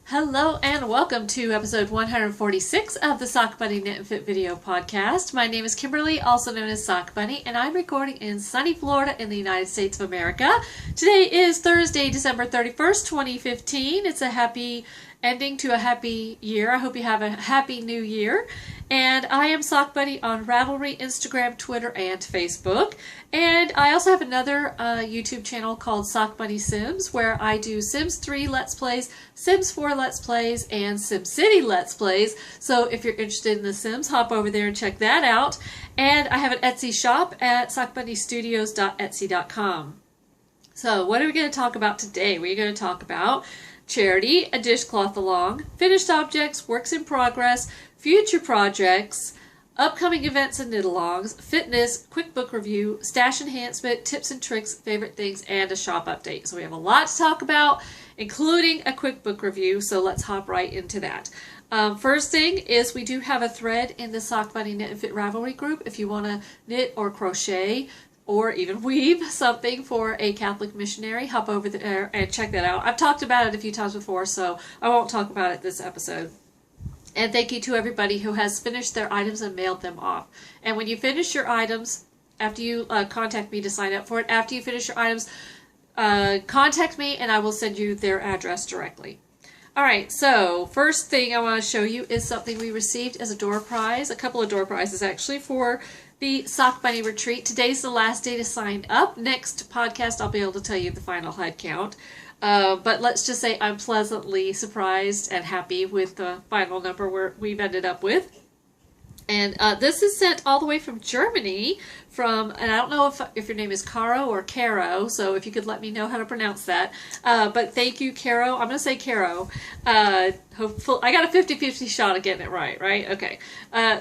Hello and welcome to episode 146 of the Sock Bunny Knit and Fit Video Podcast. My name is Kimberly, also known as Sock Bunny, and I'm recording in sunny Florida in the United States of America. Today is Thursday, December 31st, 2015. It's a happy ending to a happy year. I hope you have a happy new year. And I am Sock Bunny on Ravelry, Instagram, Twitter, and Facebook. And I also have another YouTube channel called Sock Bunny Sims, where I do Sims 3 Let's Plays, Sims 4 Let's Plays, and SimCity Let's Plays. So if you're interested in The Sims, hop over there and check that out. And I have an Etsy shop at sockbunnystudios.etsy.com. So what are we going to talk about today? We're going to talk about charity, a dishcloth along, finished objects, works in progress, future projects, upcoming events and knit-alongs, fitness, quick book review, stash enhancement, tips and tricks, favorite things, and a shop update. So we have a lot to talk about, including a quick book review, so let's hop right into that. First thing is we do have a thread in the Sock Bunny Knit and Fit Ravelry group if you want to knit or crochet or even weave something for a Catholic missionary. Hop over there and check that out. I've talked about it a few times before, so I won't talk about it this episode. And thank you to everybody who has finished their items and mailed them off. And when you finish your items, after you contact me to sign up for it, after you finish your items, contact me and I will send you their address directly. Alright, so first thing I want to show you is something we received as a door prize, a couple of door prizes actually, for the Sock Bunny Retreat. Today's the last day to sign up. Next podcast I'll be able to tell you the final head count. But let's just say I'm pleasantly surprised and happy with the final number we've ended up with. And this is sent all the way from Germany from, and I don't know if your name is Caro or Caro, so if you could let me know how to pronounce that. But thank you, Caro. I'm going to say Caro. Hopefully, I got a 50-50 shot of getting it right? Okay.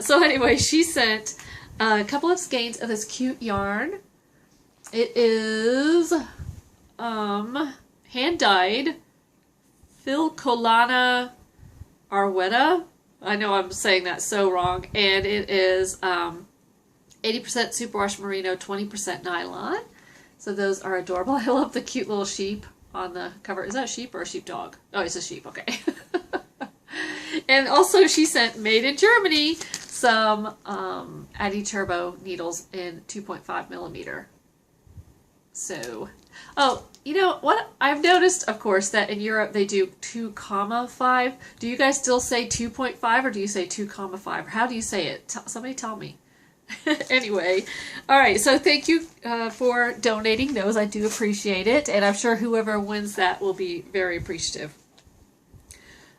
So anyway, she sent a couple of skeins of this cute yarn. It is hand-dyed Filcolana Arwetta. I know I'm saying that so wrong. And it is 80% superwash merino, 20% nylon. So those are adorable. I love the cute little sheep on the cover. Is that a sheep or a sheepdog? Oh, it's a sheep. Okay. And also she sent, made in Germany, some Addi Turbo needles in 2.5 millimeter. So, oh, you know what? I've noticed, of course, that in Europe they do 2,5. Do you guys still say 2.5 or do you say 2,5? Or how do you say it? Somebody tell me. Anyway, all right, so thank you for donating those. I do appreciate it, and I'm sure whoever wins that will be very appreciative.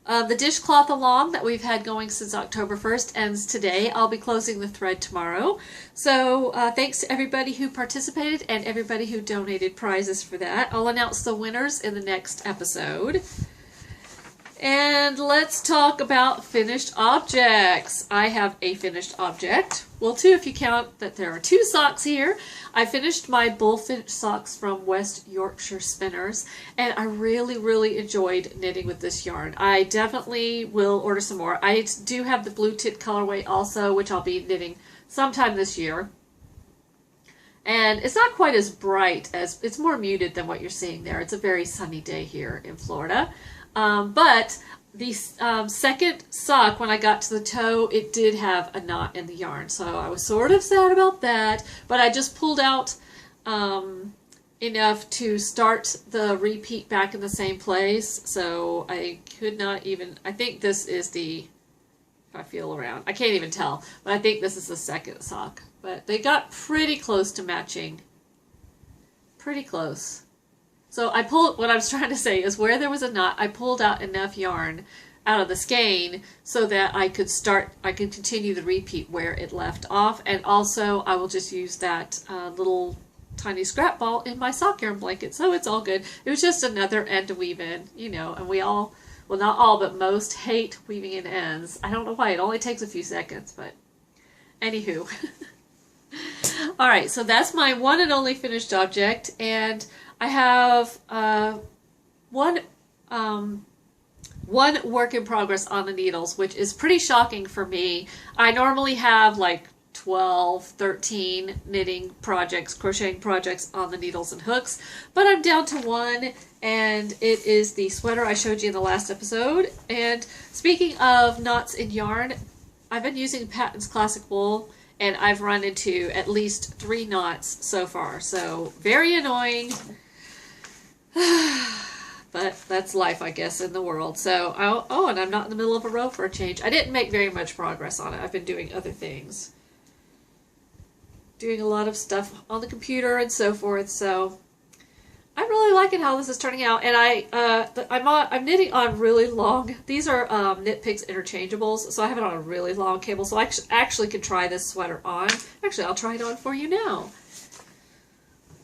The dishcloth along that we've had going since October 1st ends today. I'll be closing the thread tomorrow. So thanks to everybody who participated and everybody who donated prizes for that. I'll announce the winners in the next episode. And let's talk about finished objects. I have a finished object. Well, two if you count that there are two socks here. I finished my bullfinch socks from West Yorkshire Spinners, and I really enjoyed knitting with this yarn. I definitely will order some more. I do have the blue tit colorway also, which I'll be knitting sometime this year. And it's not quite as bright as, it's more muted than what you're seeing there. It's a very sunny day here in Florida. But the second sock, when I got to the toe, it did have a knot in the yarn. So I was sort of sad about that, but I just pulled out enough to start the repeat back in the same place. So I could not even, I think this is the, if I feel around, I can't even tell, but I think this is the second sock. But they got pretty close to matching. Pretty close. So I pulled, what I was trying to say is where there was a knot, I pulled out enough yarn out of the skein so that I could continue the repeat where it left off. And also I will just use that little tiny scrap ball in my sock yarn blanket. So it's all good. It was just another end to weave in, you know, and we all, well, not all, but most hate weaving in ends. I don't know why. It only takes a few seconds, but anywho. All right, so that's my one and only finished object, and I have one work in progress on the needles, which is pretty shocking for me. I normally have like 12, 13 knitting projects, crocheting projects on the needles and hooks, but I'm down to one, and it is the sweater I showed you in the last episode. And speaking of knots in yarn, I've been using Patton's Classic Wool, and I've run into at least 3 knots so far, so very annoying. But that's life, I guess, in the world. So, and I'm not in the middle of a row for a change. I didn't make very much progress on it. I've been doing other things. Doing a lot of stuff on the computer and so forth. So, I'm really liking how this is turning out. And I'm knitting on really long. These are Knit Picks interchangeables. So, I have it on a really long cable. So, I actually could try this sweater on. Actually, I'll try it on for you now.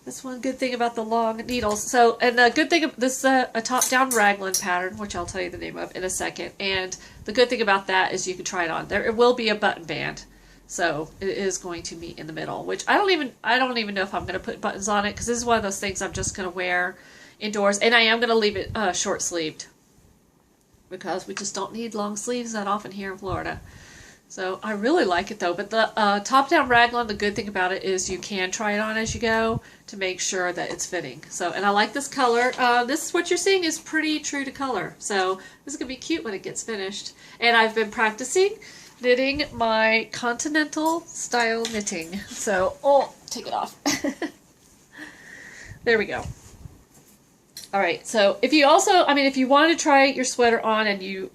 That's one good thing about the long needles. So, and the good thing of this is a top-down raglan pattern, which I'll tell you the name of in a second. And the good thing about that is you can try it on. There will be a button band, so it is going to meet in the middle. Which I don't even know if I'm going to put buttons on it, because this is one of those things I'm just going to wear indoors, and I am going to leave it short-sleeved because we just don't need long sleeves that often here in Florida. So I really like it though, but the top-down raglan, the good thing about it is you can try it on as you go to make sure that it's fitting. So, and I like this color. This is what you're seeing is pretty true to color. So this is going to be cute when it gets finished. And I've been practicing knitting my continental style knitting. So, take it off. There we go. All right, so if you also, if you want to try your sweater on and you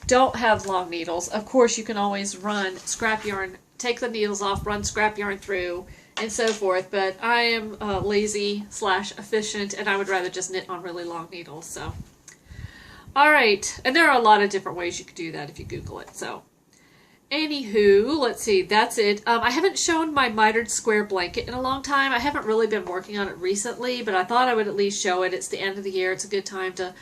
don't have long needles, of course you can always run scrap yarn, take the needles off, run scrap yarn through, and so forth, but I am lazy / efficient, and I would rather just knit on really long needles. So, alright, and there are a lot of different ways you could do that if you Google it. So, anywho, let's see, that's it. I haven't shown my mitered square blanket in a long time. I haven't really been working on it recently, but I thought I would at least show it. It's the end of the year. It's a good time to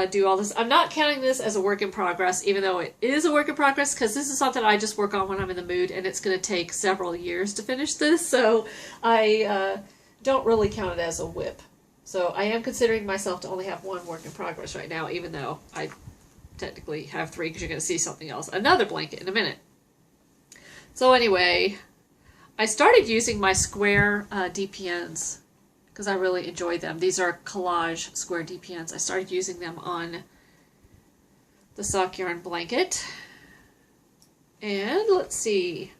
do all this. I'm not counting this as a work in progress, even though it is a work in progress, because this is something I just work on when I'm in the mood, and it's going to take several years to finish this, so I don't really count it as a whip. So I am considering myself to only have one work in progress right now, even though I technically have 3, because you're going to see something else, another blanket in a minute. So anyway, I started using my square DPNs because I really enjoy them. These are collage square DPNs. I started using them on the sock yarn blanket. And let's see.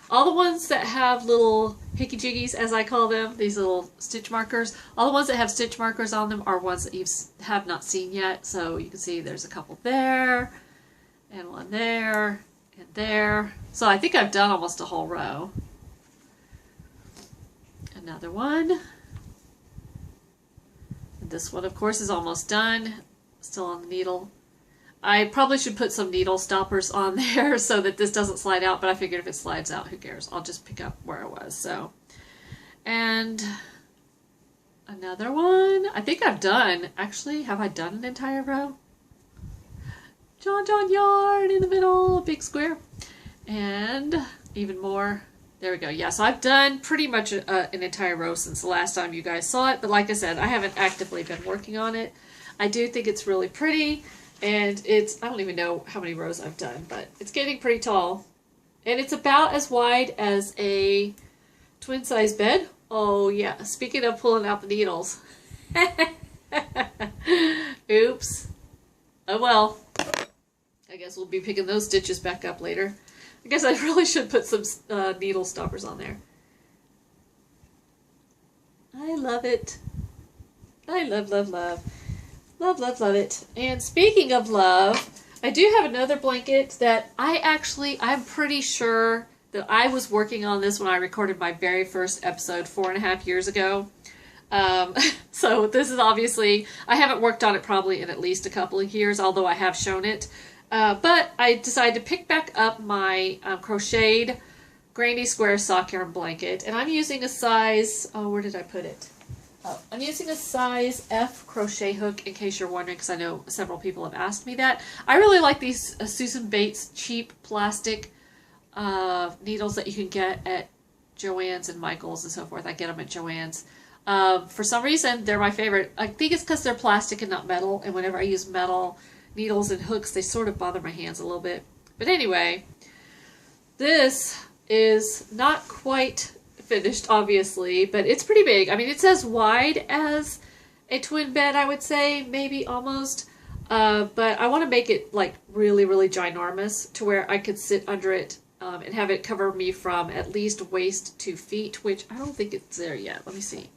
All the ones that have little hickey-jiggies, as I call them, these little stitch markers, all the ones that have stitch markers on them are ones that you have not seen yet. So you can see there's a couple there, and one there, and there. So I think I've done almost a whole row. Another one. And this one, of course, is almost done. Still on the needle. I probably should put some needle stoppers on there so that this doesn't slide out, but I figured if it slides out, who cares? I'll just pick up where I was. So, and another one. I think I've done, actually, have I done an entire row? John yarn in the middle, big square. And even more. There we go. Yeah, so I've done pretty much an entire row since the last time you guys saw it, but like I said, I haven't actively been working on it. I do think it's really pretty, and I don't even know how many rows I've done, but it's getting pretty tall. And it's about as wide as a twin size bed. Oh yeah, speaking of pulling out the needles. Oops. Oh well. I guess we'll be picking those stitches back up later. I guess I really should put some needle stoppers on there. I love it. I love, love, love. Love, love, love it. And speaking of love, I do have another blanket that I'm pretty sure that I was working on this when I recorded my very first episode 4.5 years ago. So this is obviously, I haven't worked on it probably in at least a couple of years, although I have shown it. But I decided to pick back up my crocheted Granny Square sock yarn blanket, and I'm using a size, where did I put it? Oh, I'm using a size F crochet hook, in case you're wondering, because I know several people have asked me that. I really like these Susan Bates cheap plastic needles that you can get at Joann's and Michael's and so forth. I get them at Joann's. For some reason, they're my favorite. I think it's because they're plastic and not metal, and whenever I use metal needles and hooks, they sort of bother my hands a little bit. But anyway, This is not quite finished, obviously, but it's pretty big. I mean, it's as wide as a twin bed, I would say, maybe almost. But I want to make it like really, really ginormous to where I could sit under it and have it cover me from at least waist to feet, which I don't think it's there yet. Let me see.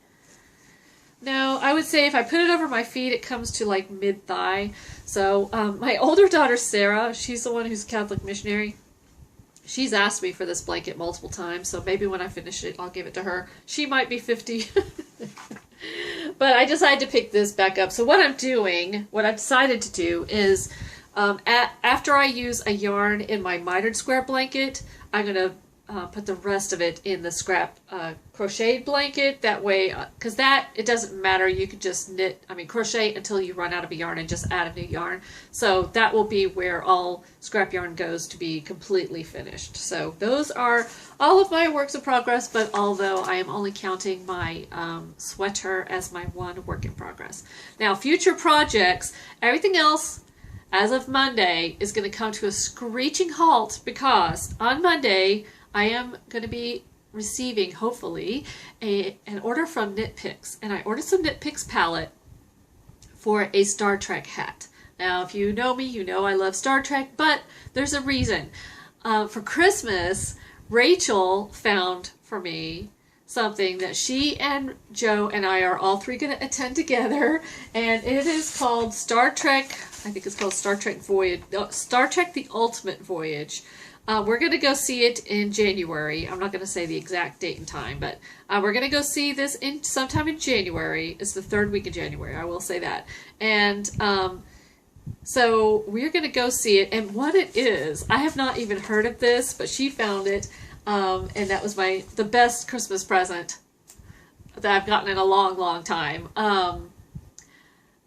No, I would say if I put it over my feet, it comes to like mid-thigh. So my older daughter, Sarah, she's the one who's a Catholic missionary. She's asked me for this blanket multiple times, so maybe when I finish it, I'll give it to her. She might be 50. But I decided to pick this back up. So what I'm doing, what I decided to do is, after I use a yarn in my mitered square blanket, I'm going to put the rest of it in the scrap crocheted blanket. That way, because it doesn't matter. You could just crochet until you run out of a yarn and just add a new yarn. So that will be where all scrap yarn goes to be completely finished. So those are all of my works in progress, but although I am only counting my sweater as my one work in progress. Now, future projects, everything else as of Monday is going to come to a screeching halt because on Monday, I am going to be receiving, hopefully, an order from Knit Picks. And I ordered some Knit Picks palette for a Star Trek hat. Now, if you know me, you know I love Star Trek, but there's a reason. For Christmas, Rachel found for me something that she and Joe and I are all three going to attend together. And it is called Star Trek, I think it's called Star Trek Voyage, Star Trek The Ultimate Voyage. We're going to go see it in January. I'm not going to say the exact date and time, but we're going to go see this sometime in January. It's the third week of January, I will say that. And so we're going to go see it. And what it is, I have not even heard of this, but she found it. And that was the best Christmas present that I've gotten in a long, long time.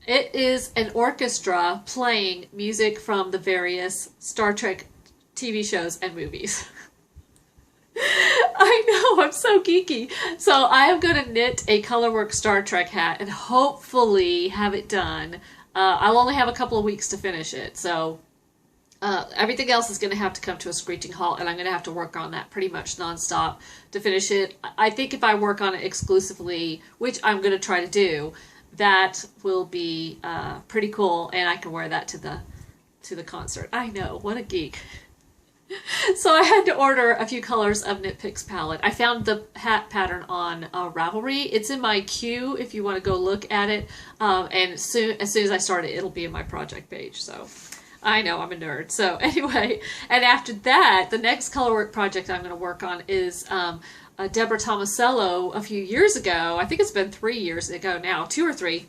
It is an orchestra playing music from the various Star Trek TV shows and movies. I know, I'm so geeky. So I am going to knit a Colorwork Star Trek hat and hopefully have it done. I'll only have a couple of weeks to finish it. So everything else is going to have to come to a screeching halt, and I'm going to have to work on that pretty much nonstop to finish it. I think if I work on it exclusively, which I'm going to try to do, that will be pretty cool, and I can wear that to the concert. I know, what a geek. So I had to order a few colors of Knit Picks palette. I found the hat pattern on Ravelry. It's in my queue if you want to go look at it. And as soon as I start it, it'll be in my project page. So I know, I'm a nerd. So anyway, and after that, the next colorwork project I'm going to work on is Deborah Tomasello a few years ago. I think it's been 3 years ago now, 2 or 3.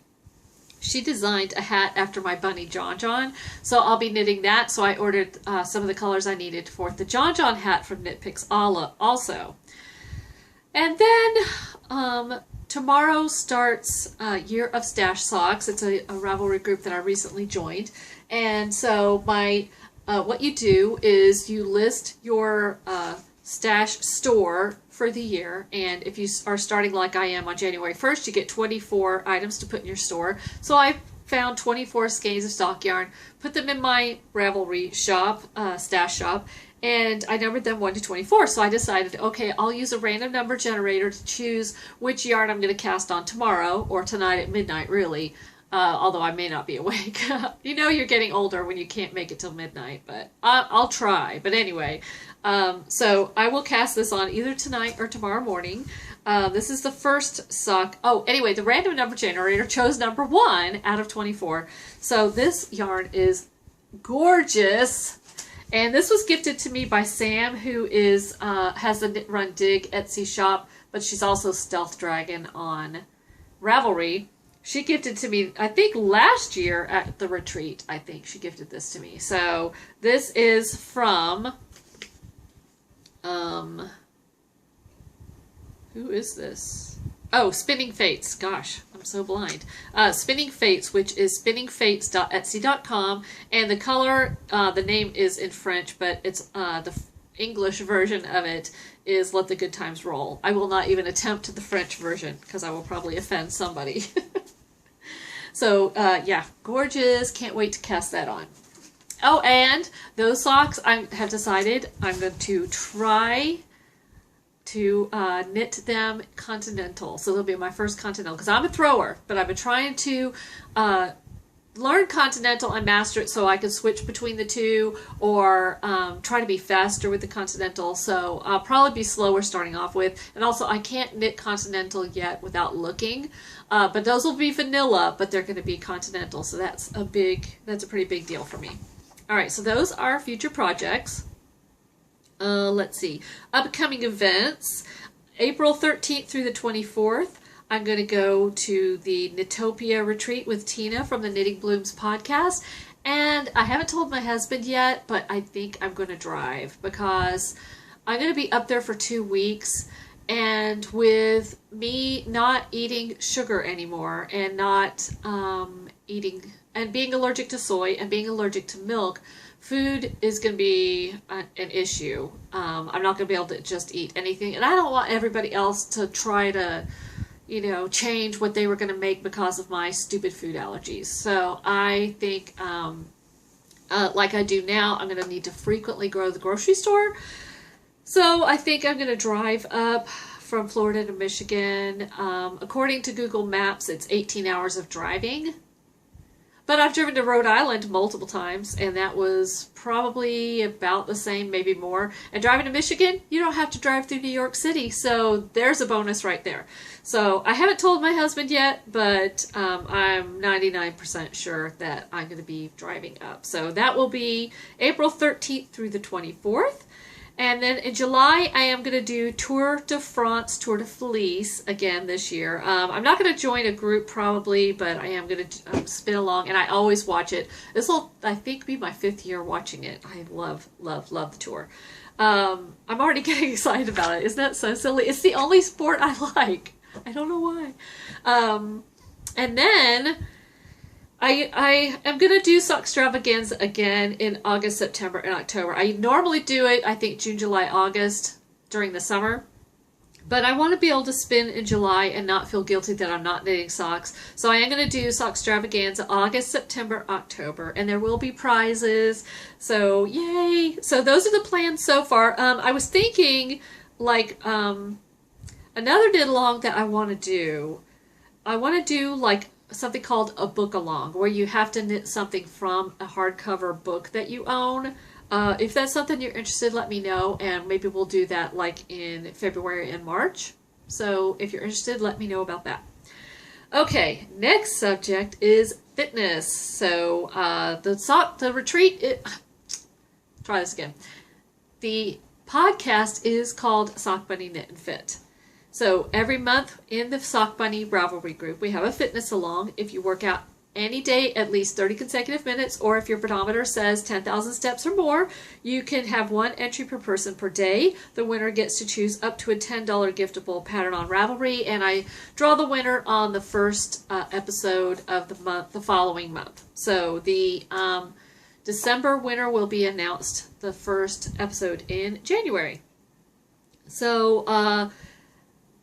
She designed a hat after my bunny John John, so I'll be knitting that. So I ordered some of the colors I needed for the John John hat from Knit Picks also. And then tomorrow starts Year of Stash Socks. It's a Ravelry group that I recently joined. And so what you do is you list your stash store for the year, and if you are starting like I am on January 1st, you get 24 items to put in your store. So I found 24 skeins of stock yarn, put them in my Ravelry shop, stash shop, and I numbered them 1 to 24. So I decided, okay, I'll use a random number generator to choose which yarn I'm going to cast on tomorrow, or tonight at midnight, really. Although I may not be awake. You know you're getting older when you can't make it till midnight, but I'll try. But anyway, so I will cast this on either tonight or tomorrow morning. This is the first sock. Oh, anyway, the random number generator chose number 1 out of 24. So this yarn is gorgeous. And this was gifted to me by Sam, who has the Knit Run Dig Etsy shop, but she's also Stealth Dragon on Ravelry. She gifted to me, I think last year at the retreat, I think she gifted this to me. So this is from, who is this? Oh, Spinning Fates. Gosh, I'm so blind. Spinning Fates, which is spinningfates.etsy.com. And the color, the name is in French, but it's the English version of it is Let the Good Times Roll. I will not even attempt the French version because I will probably offend somebody. So, yeah, gorgeous. Can't wait to cast that on. Oh, and those socks, I have decided I'm going to try to knit them continental. So they'll be my first continental, because I'm a thrower, but I've been trying to learn continental and master it so I can switch between the two, or try to be faster with the continental. So I'll probably be slower starting off with. And also, I can't knit continental yet without looking. But those will be vanilla, but they're going to be continental. So that's a pretty big deal for me. All right, so those are future projects. Let's see. Upcoming events. April 13th through the 24th, I'm going to go to the Knitopia retreat with Tina from the Knitting Blooms podcast. And I haven't told my husband yet, but I think I'm going to drive, because I'm going to be up there for 2 weeks. And with me not eating sugar anymore, and not eating, and being allergic to soy, and being allergic to milk, food is going to be an issue. I'm not going to be able to just eat anything. And I don't want everybody else to try to, change what they were going to make because of my stupid food allergies. So I think, like I do now, I'm going to need to frequently go to the grocery store. So I think I'm going to drive up from Florida to Michigan. According to Google Maps, it's 18 hours of driving. But I've driven to Rhode Island multiple times, and that was probably about the same, maybe more. And driving to Michigan, you don't have to drive through New York City, so there's a bonus right there. So I haven't told my husband yet, but I'm 99% sure that I'm going to be driving up. So that will be April 13th through the 24th. And then in July, I am going to do Tour de France, Tour de Felice again this year. I'm not going to join a group probably, but I am going to spin along, and I always watch it. This will, I think, be my 5th year watching it. I love, love, love the tour. I'm already getting excited about it. Isn't that so silly? It's the only sport I like. I don't know why. And then I am going to do Sockstravaganza again in August, September, and October. I normally do it, I think, June, July, August during the summer. But I want to be able to spin in July and not feel guilty that I'm not knitting socks. So I am going to do Sockstravaganza August, September, October. And there will be prizes. So yay! So those are the plans so far. I was thinking, like, another knit along that I want to do. I want to do, like, something called a book along, where you have to knit something from a hardcover book that you own. If that's something you're interested, let me know, and maybe we'll do that like in February and March. So if you're interested, let me know about that. Okay, next subject is fitness. So the retreat, try this again. The podcast is called Sock Bunny Knit and Fit. So every month in the Sock Bunny Ravelry group, we have a fitness along. If you work out any day at least 30 consecutive minutes, or if your pedometer says 10,000 steps or more, you can have 1 entry per person per day. The winner gets to choose up to a $10 giftable pattern on Ravelry, and I draw the winner on the first episode of the month, the following month. So the December winner will be announced the first episode in January. So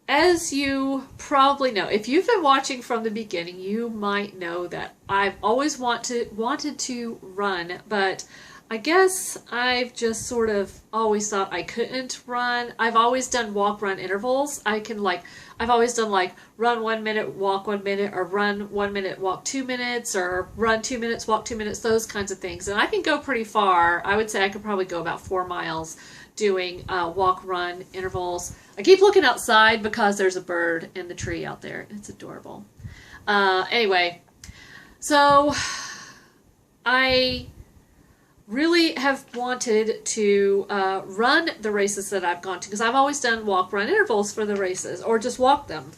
as you probably know, if you've been watching from the beginning, you might know that I've always wanted to run, but I guess I've just sort of always thought I couldn't run. I've always done walk-run intervals. I've always done like run 1 minute, walk 1 minute, or run 1 minute, walk 2 minutes, or run 2 minutes, walk 2 minutes, those kinds of things. And I can go pretty far. I would say I could probably go about 4 miles doing walk-run intervals. I keep looking outside because there's a bird in the tree out there. It's adorable. Anyway, so I really have wanted to run the races that I've gone to, because I've always done walk-run intervals for the races, or just walk them.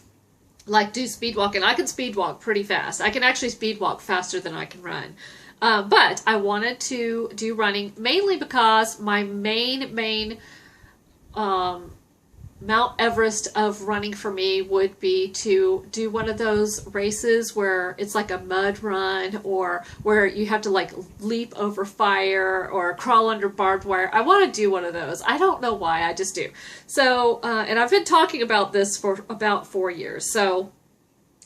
Like do speed walk, and I can speed walk pretty fast. I can actually speed walk faster than I can run. But I wanted to do running mainly because my main Mount Everest of running for me would be to do one of those races where it's like a mud run, or where you have to like leap over fire or crawl under barbed wire. I want to do one of those. I don't know why, I just do. So, and I've been talking about this for about 4 years. So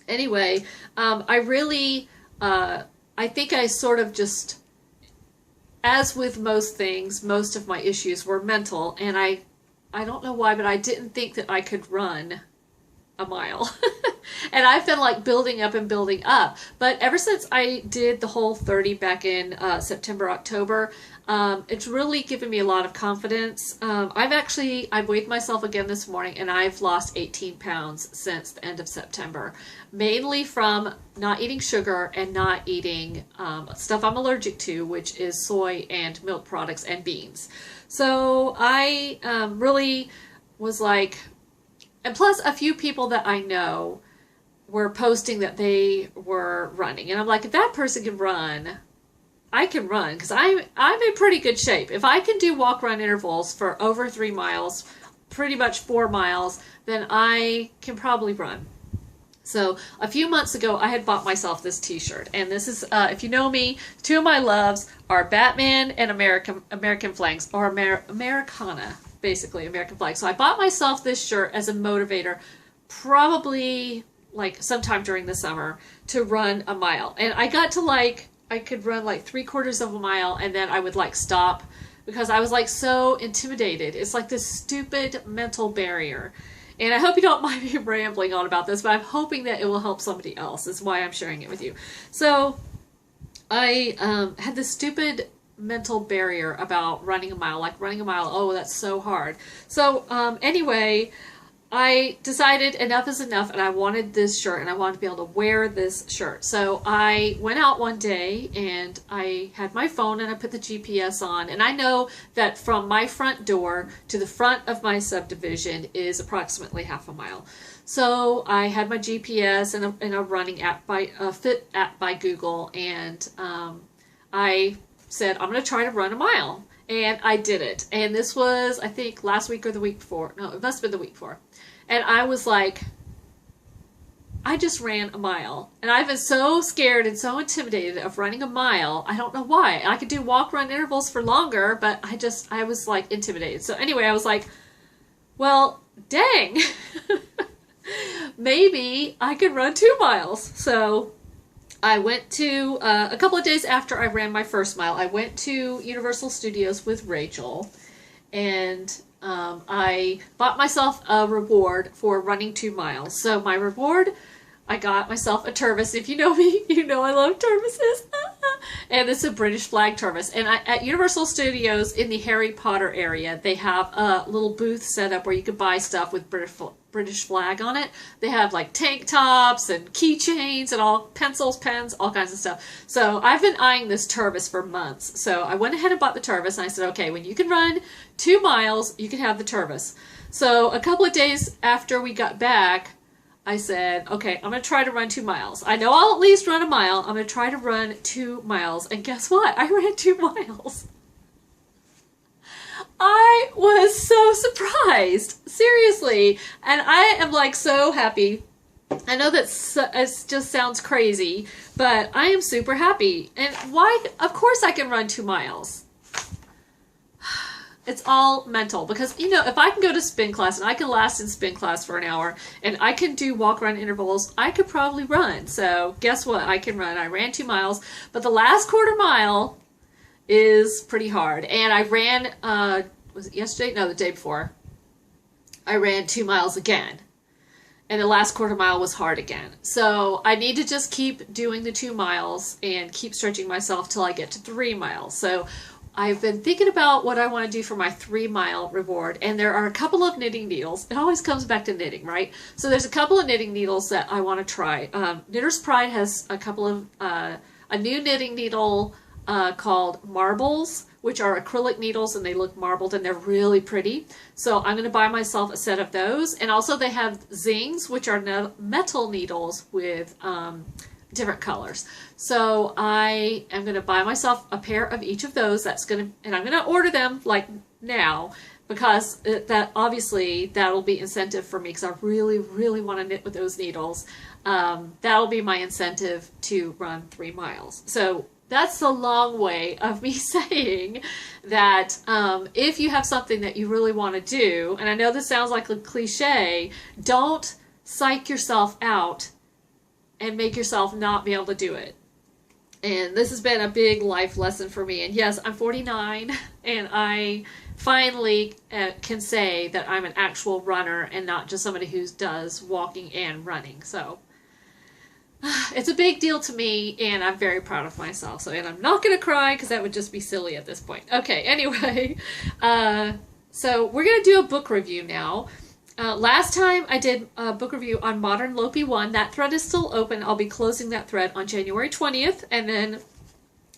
anyway, I really, I think I sort of just as with most things, most of my issues were mental, and I don't know why, but I didn't think that I could run a mile. And I've been like building up and building up. But ever since I did the Whole30 back in September, October, it's really given me a lot of confidence. I weighed myself again this morning, and I've lost 18 pounds since the end of September, mainly from not eating sugar and not eating stuff I'm allergic to, which is soy and milk products and beans. So I really was like, and plus a few people that I know were posting that they were running, and I'm like, if that person can run, I can run, because I'm in pretty good shape. If I can do walk-run intervals for over 3 miles, pretty much 4 miles, then I can probably run. So a few months ago, I had bought myself this t-shirt, and this is, if you know me, two of my loves are Batman and American flags, or Americana, basically, American flag. So I bought myself this shirt as a motivator, probably like sometime during the summer, to run a mile. And I got to like, I could run like 3/4 of a mile, and then I would like stop because I was like so intimidated. It's like this stupid mental barrier. And I hope you don't mind me rambling on about this, but I'm hoping that it will help somebody else. That's why I'm sharing it with you. So I had this stupid mental barrier about running a mile. Like running a mile, oh, that's so hard. So anyway, I decided enough is enough, and I wanted this shirt, and I wanted to be able to wear this shirt. So I went out one day, and I had my phone, and I put the GPS on, and I know that from my front door to the front of my subdivision is approximately half a mile. So I had my GPS and a running app by Fit app by Google, and I said, I'm going to try to run a mile. And I did it. And this was, I think, last week or the week before. No, it must have been the week before. And I was like, I just ran a mile. And I've been so scared and so intimidated of running a mile. I don't know why. I could do walk-run intervals for longer, but I was like intimidated. So anyway, I was like, well, dang. Maybe I could run 2 miles. So I went to, a couple of days after I ran my first mile, I went to Universal Studios with Rachel, and I bought myself a reward for running 2 miles. So my reward, I got myself a Tervis. If you know me, you know I love Tervises. And it's a British flag Tervis. And at Universal Studios in the Harry Potter area, they have a little booth set up where you can buy stuff with British flag on it. They have like tank tops and keychains and all pencils, pens, all kinds of stuff. So I've been eyeing this Tervis for months. So I went ahead and bought the Tervis, and I said, okay, when you can run 2 miles, you can have the Tervis. So a couple of days after we got back, I said, okay, I'm going to try to run 2 miles. I know I'll at least run a mile. I'm going to try to run 2 miles. And guess what? I ran 2 miles. I was so surprised. Seriously. And I am like so happy. I know that it just sounds crazy, but I am super happy. And why? Of course I can run 2 miles. It's all mental, because, you know, if I can go to spin class and I can last in spin class for an hour and I can do walk-run intervals, I could probably run. So guess what? I can run. I ran 2 miles, but the last 1/4 mile is pretty hard. And I ran, was it yesterday? No, the day before. I ran 2 miles again. And the last 1/4 mile was hard again. So I need to just keep doing the 2 miles and keep stretching myself till I get to 3 miles. So I've been thinking about what I want to do for my 3 mile reward, and there are a couple of knitting needles. It always comes back to knitting, right? So there's a couple of knitting needles that I want to try. Knitter's Pride has a couple of, a new knitting needle called Marbles, which are acrylic needles, and they look marbled, and they're really pretty. So I'm going to buy myself a set of those. And also they have Zings, which are metal needles with different colors. So I am going to buy myself a pair of each of those. And I'm going to order them like now, because that obviously that'll be incentive for me, because I really, really want to knit with those needles. That'll be my incentive to run 3 miles. So that's the long way of me saying that if you have something that you really want to do, and I know this sounds like a cliche, don't psych yourself out and make yourself not be able to do it. And this has been a big life lesson for me. And yes, I'm 49 and I finally can say that I'm an actual runner and not just somebody who does walking and running. So it's a big deal to me and I'm very proud of myself. So, and I'm not going to cry because that would just be silly at this point. Okay, anyway, so we're going to do a book review now. Last time I did a book review on Modern Lopi 1. That thread is still open. I'll be closing that thread on January 20th. And then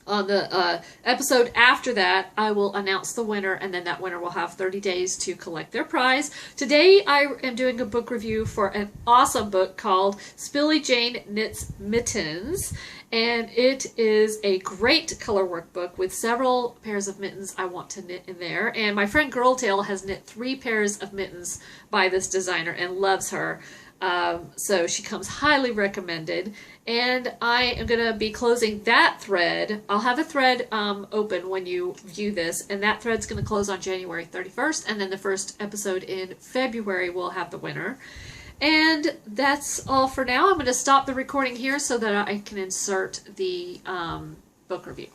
on the episode after that, I will announce the winner. And then that winner will have 30 days to collect their prize. Today, I am doing a book review for an awesome book called Spilly Jane Knits Mittens. And it is a great color workbook with several pairs of mittens I want to knit in there. And my friend Girltail has knit 3 pairs of mittens by this designer and loves her. So she comes highly recommended. And I am going to be closing that thread. I'll have a thread open when you view this. And that thread's going to close on January 31st. And then the first episode in February will have the winner. And that's all for now. I'm going to stop the recording here so that I can insert the book review.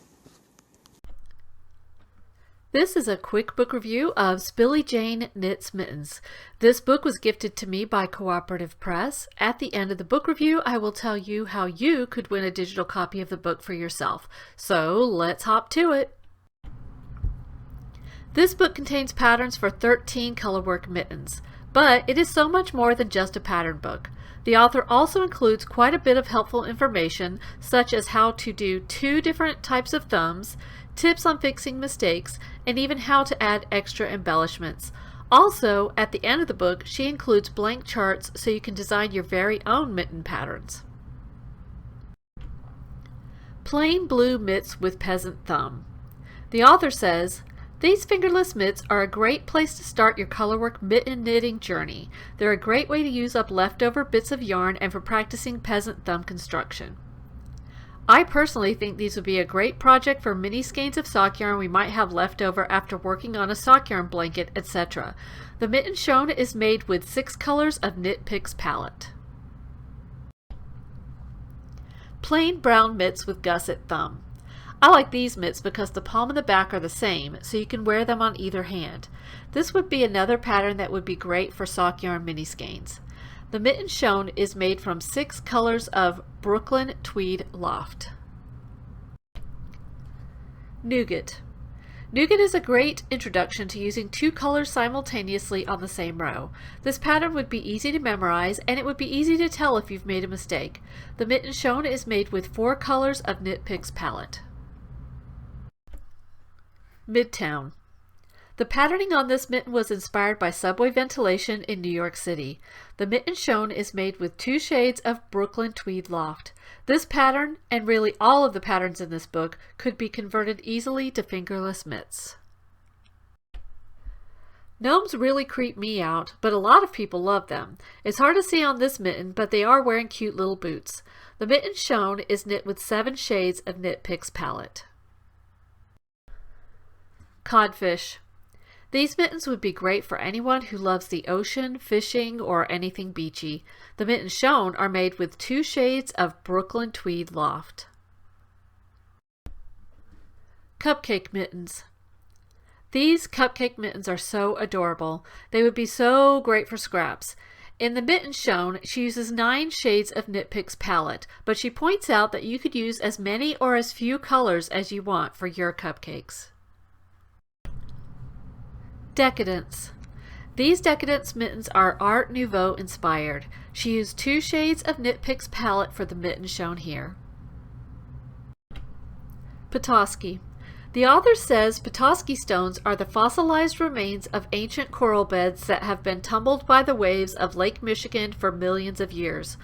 This is a quick book review of Spilly Jane Knits Mittens. This book was gifted to me by Cooperative Press. At the end of the book review, I will tell you how you could win a digital copy of the book for yourself. So let's hop to it. This book contains patterns for 13 colorwork mittens. But it is so much more than just a pattern book. The author also includes quite a bit of helpful information, such as how to do 2 different types of thumbs, tips on fixing mistakes, and even how to add extra embellishments. Also, at the end of the book, she includes blank charts so you can design your very own mitten patterns. Plain Blue Mitts with Peasant Thumb. The author says, "These fingerless mitts are a great place to start your colorwork mitten knitting journey. They're a great way to use up leftover bits of yarn and for practicing peasant thumb construction. I personally think these would be a great project for mini skeins of sock yarn we might have left over after working on a sock yarn blanket, etc. The mitten shown is made with 6 colors of Knit Picks palette." Plain Brown Mitts with Gusset Thumb. I like these mitts because the palm and the back are the same, so you can wear them on either hand. This would be another pattern that would be great for sock yarn mini skeins. The mitten shown is made from 6 colors of Brooklyn Tweed Loft. Nougat. Nougat is a great introduction to using 2 colors simultaneously on the same row. This pattern would be easy to memorize, and it would be easy to tell if you've made a mistake. The mitten shown is made with 4 colors of Knit Picks palette. Midtown. The patterning on this mitten was inspired by subway ventilation in New York City. The mitten shown is made with 2 shades of Brooklyn Tweed Loft. This pattern, and really all of the patterns in this book, could be converted easily to fingerless mitts. Gnomes really creep me out, but a lot of people love them. It's hard to see on this mitten, but they are wearing cute little boots. The mitten shown is knit with 7 shades of Knit Picks palette. Codfish. These mittens would be great for anyone who loves the ocean, fishing, or anything beachy. The mittens shown are made with 2 shades of Brooklyn Tweed Loft. Cupcake Mittens. These cupcake mittens are so adorable. They would be so great for scraps. In the mitten shown, she uses 9 shades of Knit Picks palette, but she points out that you could use as many or as few colors as you want for your cupcakes. Decadence. These Decadence mittens are Art Nouveau inspired. She used 2 shades of Knit Picks palette for the mitten shown here. Petoskey. The author says Petoskey stones are the fossilized remains of ancient coral beds that have been tumbled by the waves of Lake Michigan for millions of years.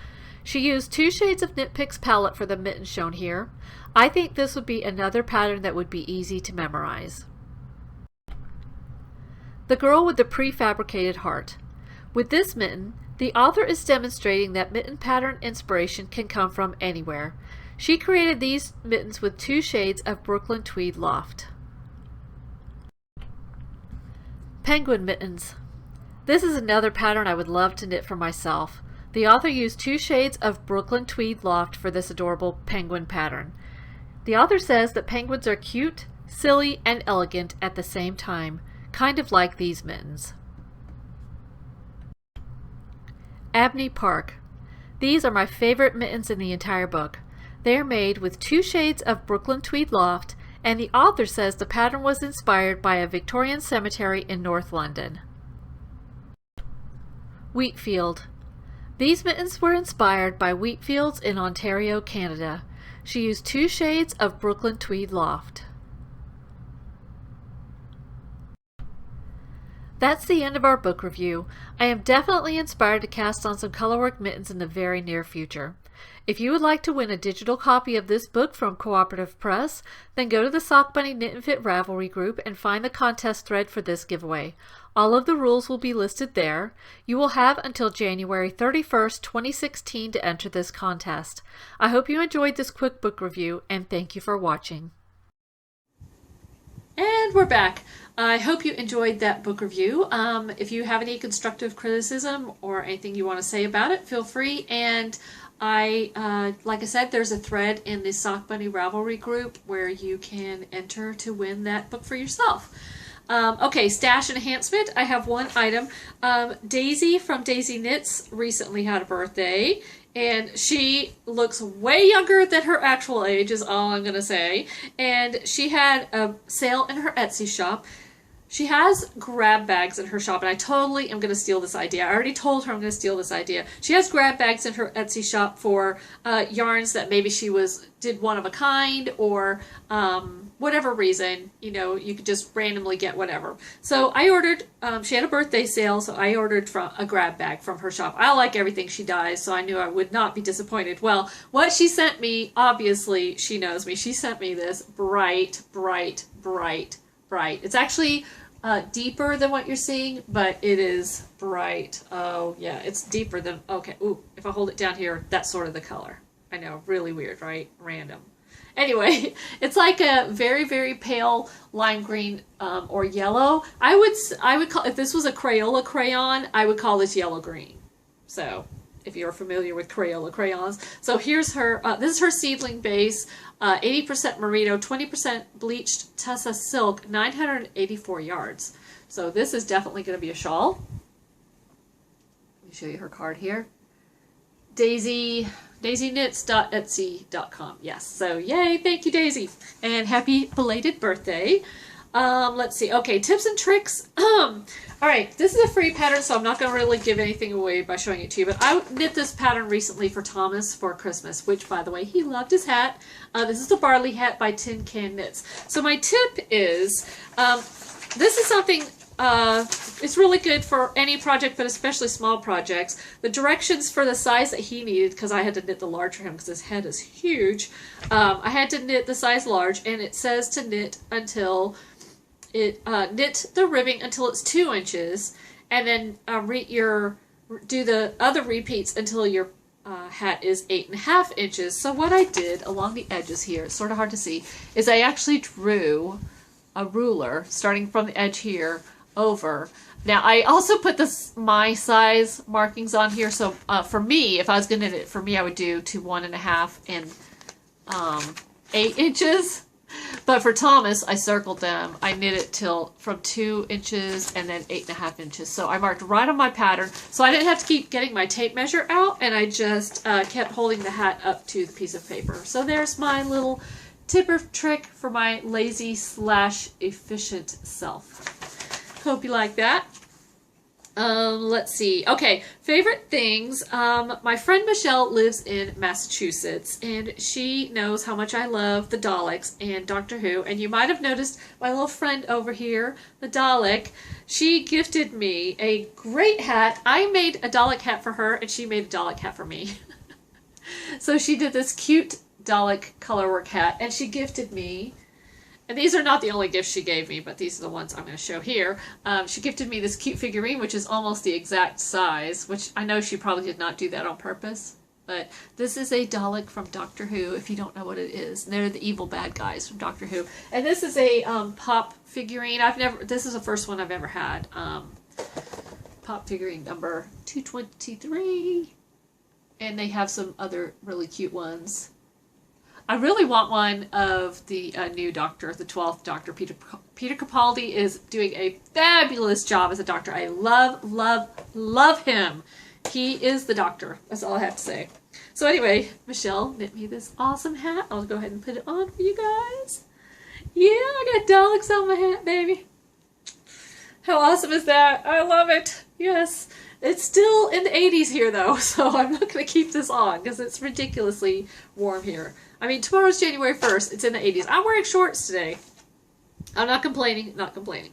She used 2 shades of Knit Picks palette for the mitten shown here. I think this would be another pattern that would be easy to memorize. The Girl with the Prefabricated Heart. With this mitten, the author is demonstrating that mitten pattern inspiration can come from anywhere. She created these mittens with 2 shades of Brooklyn Tweed Loft. Penguin Mittens. This is another pattern I would love to knit for myself. The author used 2 shades of Brooklyn Tweed Loft for this adorable penguin pattern. The author says that penguins are cute, silly, and elegant at the same time, kind of like these mittens. Abney Park. These are my favorite mittens in the entire book. They are made with 2 shades of Brooklyn Tweed Loft, and the author says the pattern was inspired by a Victorian cemetery in North London. Wheatfield. These mittens were inspired by wheat fields in Ontario, Canada. She used 2 shades of Brooklyn Tweed Loft. That's the end of our book review. I am definitely inspired to cast on some colorwork mittens in the very near future. If you would like to win a digital copy of this book from Cooperative Press, then go to the Sock Bunny Knit and Fit Ravelry group and find the contest thread for this giveaway. All of the rules will be listed there. You will have until January 31st, 2016 to enter this contest. I hope you enjoyed this quick book review, and thank you for watching. And we're back. I hope you enjoyed that book review. If you have any constructive criticism or anything you want to say about it, feel free. And like I said, there's a thread in the Sock Bunny Ravelry group where you can enter to win that book for yourself. Okay, stash enhancement. I have one item. Daisy from Daisy Knits recently had a birthday, and she looks way younger than her actual age is all I'm going to say. And she had a sale in her Etsy shop. She has grab bags in her shop, and I totally am going to steal this idea. I already told her I'm going to steal this idea. She has grab bags in her Etsy shop for yarns that maybe she did one of a kind, or whatever reason, you know, you could just randomly get whatever. So I ordered, she had a birthday sale, so I ordered a grab bag from her shop. I like everything she dyes, so I knew I would not be disappointed. Well, what she sent me, obviously she knows me, she sent me this bright, bright, bright, bright. It's actually deeper than what you're seeing, but it is bright. Oh yeah, it's deeper than, okay, ooh, if I hold it down here, that's sort of the color. I know, really weird, right? Random. Anyway, it's like a very, very pale lime green or yellow. I would call, if this was a Crayola crayon, I would call this yellow green. So if you're familiar with Crayola crayons. So here's her, this is her seedling base, 80% merino, 20% bleached Tessa silk, 984 yards. So this is definitely going to be a shawl. Let me show you her card here. daisyknits.etsy.com. Yes, so yay, thank you, Daisy, and happy belated birthday. Let's see. Okay, tips and tricks. All right, this is a free pattern, so I'm not going to really give anything away by showing it to you, but I knit this pattern recently for Thomas for Christmas, which, by the way, he loved his hat. This is the Barley Hat by Tin Can Knits. So my tip is, this is something, it's really good for any project, but especially small projects. The directions for the size that he needed, because I had to knit the large for him because his head is huge, I had to knit the size large, and it says to knit until knit the ribbing until it's 2 inches, and then do the other repeats until your hat is 8.5 inches. So what I did along the edges here, it's sort of hard to see, is I actually drew a ruler starting from the edge here over. Now I also put my size markings on here. So for me, if I was going to knit it for me, I would do to 1.5 and 8 inches. But for Thomas, I circled them. I knit it till from 2 inches and then 8.5 inches. So I marked right on my pattern. So I didn't have to keep getting my tape measure out, and I just kept holding the hat up to the piece of paper. So there's my little tip or trick for my lazy/efficient self. Hope you like that. Let's see. Okay, favorite things. My friend Michelle lives in Massachusetts, and she knows how much I love the Daleks and Doctor Who. And you might have noticed my little friend over here, the Dalek. She gifted me a great hat. I made a Dalek hat for her, and she made a Dalek hat for me. So she did this cute Dalek colorwork hat, and she gifted me. And these are not the only gifts she gave me, but these are the ones I'm going to show here. She gifted me this cute figurine, which is almost the exact size, which I know she probably did not do that on purpose. But this is a Dalek from Doctor Who, if you don't know what it is. They're the evil bad guys from Doctor Who. And this is a pop figurine. This is the first one I've ever had. Pop figurine number 223. And they have some other really cute ones. I really want one of the new Doctor, the 12th Doctor. Peter Capaldi is doing a fabulous job as a Doctor. I love, love, love him. He is the Doctor. That's all I have to say. So anyway, Michelle knit me this awesome hat. I'll go ahead and put it on for you guys. Yeah, I got dogs on my hat, baby. How awesome is that? I love it. Yes. It's still in the 80s here, though, so I'm not going to keep this on because it's ridiculously warm here. I mean, tomorrow's January 1st. It's in the 80s. I'm wearing shorts today. I'm not complaining. Not complaining.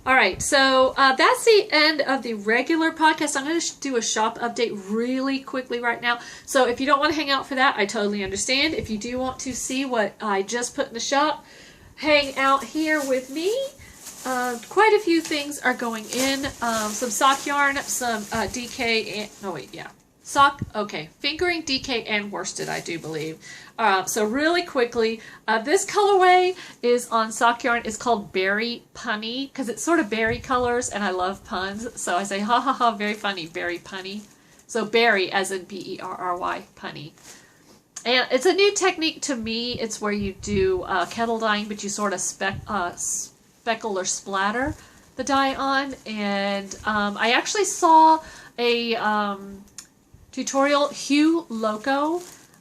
All right, so that's the end of the regular podcast. I'm going to do a shop update really quickly right now. So if you don't want to hang out for that, I totally understand. If you do want to see what I just put in the shop, hang out here with me. Quite a few things are going in. Some sock yarn, some DK, and, oh wait, yeah. Sock, okay. Fingering, DK, and worsted, I do believe. So really quickly, this colorway is on sock yarn. It's called Berry Punny, because it's sort of berry colors, and I love puns. So I say, ha ha ha, very funny, berry punny. So berry, as in B-E-R-R-Y, punny. And it's a new technique to me. It's where you do kettle dyeing, but you sort of speckle or splatter the dye on. And I actually saw a tutorial. Hugh Loco,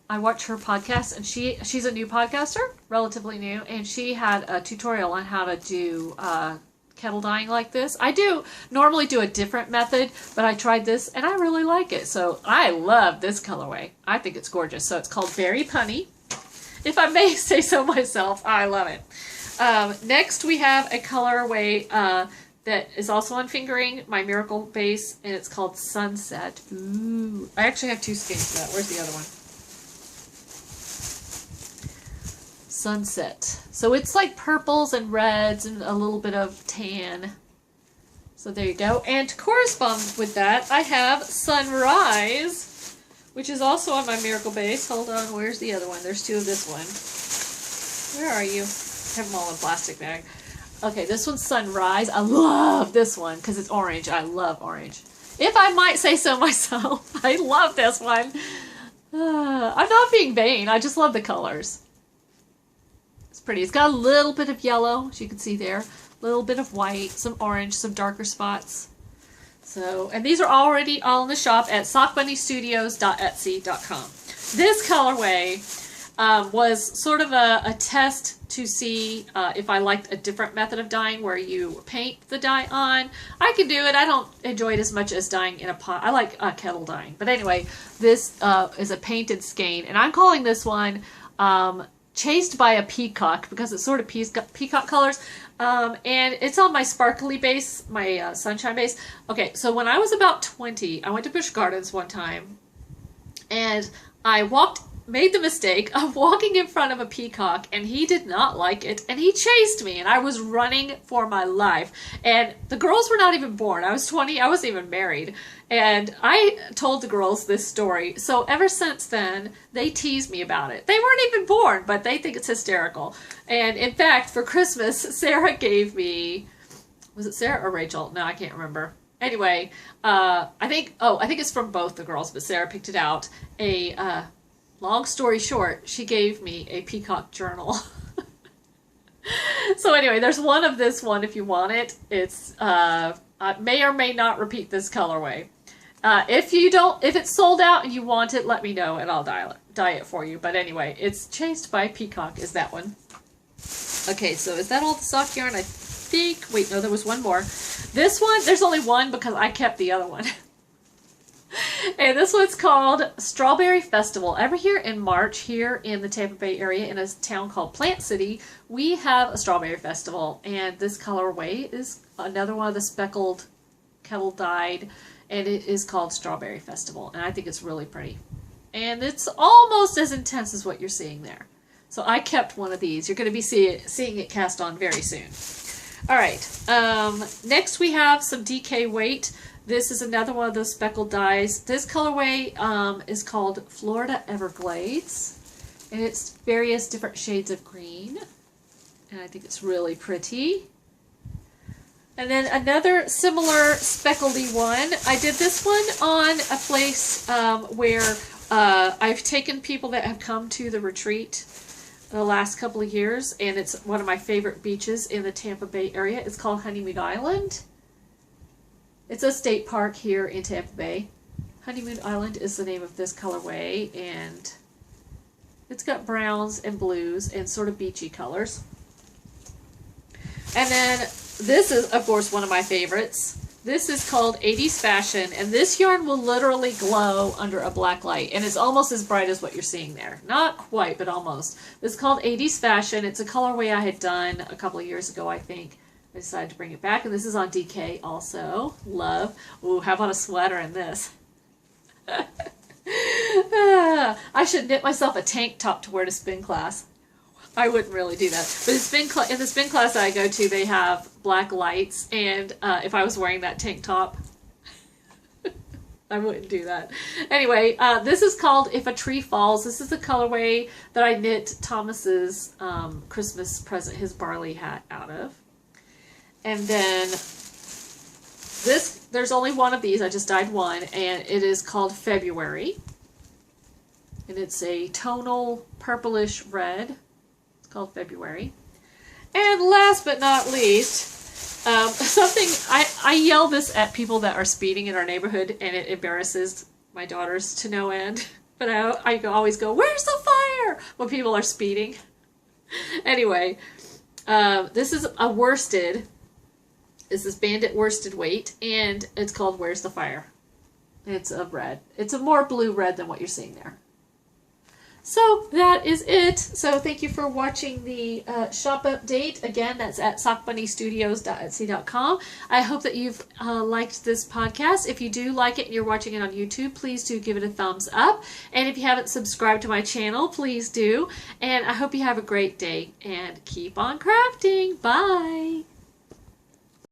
I watch her podcast, and she's a new podcaster, relatively new, and she had a tutorial on how to do kettle dyeing like this. I do normally do a different method, but I tried this and I really like it. So I love this colorway. I think it's gorgeous. So it's called Berry Punny. If I may say so myself, I love it. Next we have a colorway that is also on Fingering, my Miracle base, and it's called Sunset. Ooh, I actually have two skeins for that. Where's the other one? Sunset. So it's like purples and reds and a little bit of tan. So there you go. And to correspond with that, I have Sunrise, which is also on my Miracle base. Hold on, where's the other one? There's two of this one. Where are you? I have them all in a plastic bag. Okay, this one's Sunrise. I love this one because it's orange. I love orange. If I might say so myself, I love this one. I'm not being vain. I just love the colors. It's pretty. It's got a little bit of yellow, as you can see there. A little bit of white, some orange, some darker spots. So, and these are already all in the shop at sockbunnystudios.etsy.com. This colorway was sort of a test to see if I liked a different method of dyeing where you paint the dye on. I can do it. I don't enjoy it as much as dyeing in a pot. I like kettle dyeing. But anyway, this is a painted skein, and I'm calling this one Chased by a Peacock because it's sort of peacock colors. And it's on my sparkly base, my sunshine base. Okay, so when I was about 20, I went to Busch Gardens one time, and I made the mistake of walking in front of a peacock, and he did not like it, and he chased me, and I was running for my life. And the girls were not even born. I was 20, I wasn't even married. And I told the girls this story. So ever since then, they tease me about it. They weren't even born, but they think it's hysterical. And in fact, for Christmas, Sarah gave me, was it Sarah or Rachel? No, I can't remember. Anyway, I think it's from both the girls, but Sarah picked it out. Long story short, she gave me a peacock journal. So anyway, there's one of this one if you want it. It's I may or may not repeat this colorway. If it's sold out and you want it, let me know and I'll dye it for you. But anyway, it's Chased by Peacock is that one. Okay, so is that all the sock yarn? I think, wait, no, there was one more. This one, there's only one because I kept the other one. And this one's called Strawberry Festival. Every year in March, here in the Tampa Bay area, in a town called Plant City, we have a strawberry festival. And this colorway is another one of the speckled kettle dyed, and it is called Strawberry Festival. And I think it's really pretty. And it's almost as intense as what you're seeing there. So I kept one of these. You're going to be seeing it cast on very soon. All right. Next we have some DK Weight. This is another one of those speckled dyes. This colorway is called Florida Everglades, and it's various different shades of green, and I think it's really pretty. And then another similar speckledy one. I did this one on a place where I've taken people that have come to the retreat, the last couple of years, and it's one of my favorite beaches in the Tampa Bay area. It's called Honeymoon Island. It's a state park here in Tampa Bay. Honeymoon Island is the name of this colorway, and it's got browns and blues and sort of beachy colors. And then this is, of course, one of my favorites. This is called 80s Fashion, and this yarn will literally glow under a black light, and it's almost as bright as what you're seeing there. Not quite, but almost. This is called 80s Fashion. It's a colorway I had done a couple of years ago, I think. I decided to bring it back, and this is on DK also. Love. Ooh, how about a sweater in this? I should knit myself a tank top to wear to spin class. I wouldn't really do that. But in the spin class that I go to, they have black lights, and if I was wearing that tank top, I wouldn't do that. Anyway, this is called If a Tree Falls. This is the colorway that I knit Thomas's Christmas present, his barley hat, out of. And then there's only one of these. I just dyed one, and it is called February. And it's a tonal purplish red. It's called February. And last but not least, something, I yell this at people that are speeding in our neighborhood, and it embarrasses my daughters to no end. But I always go, "Where's the fire?" when people are speeding. Anyway, this is a worsted. This is Bandit worsted weight, and it's called Where's the Fire? It's a red. It's a more blue red than what you're seeing there. So that is it. So thank you for watching the shop update. Again, that's at sockbunnystudios.etsy.com. I hope that you've liked this podcast. If you do like it and you're watching it on YouTube, please do give it a thumbs up. And if you haven't subscribed to my channel, please do. And I hope you have a great day and keep on crafting. Bye.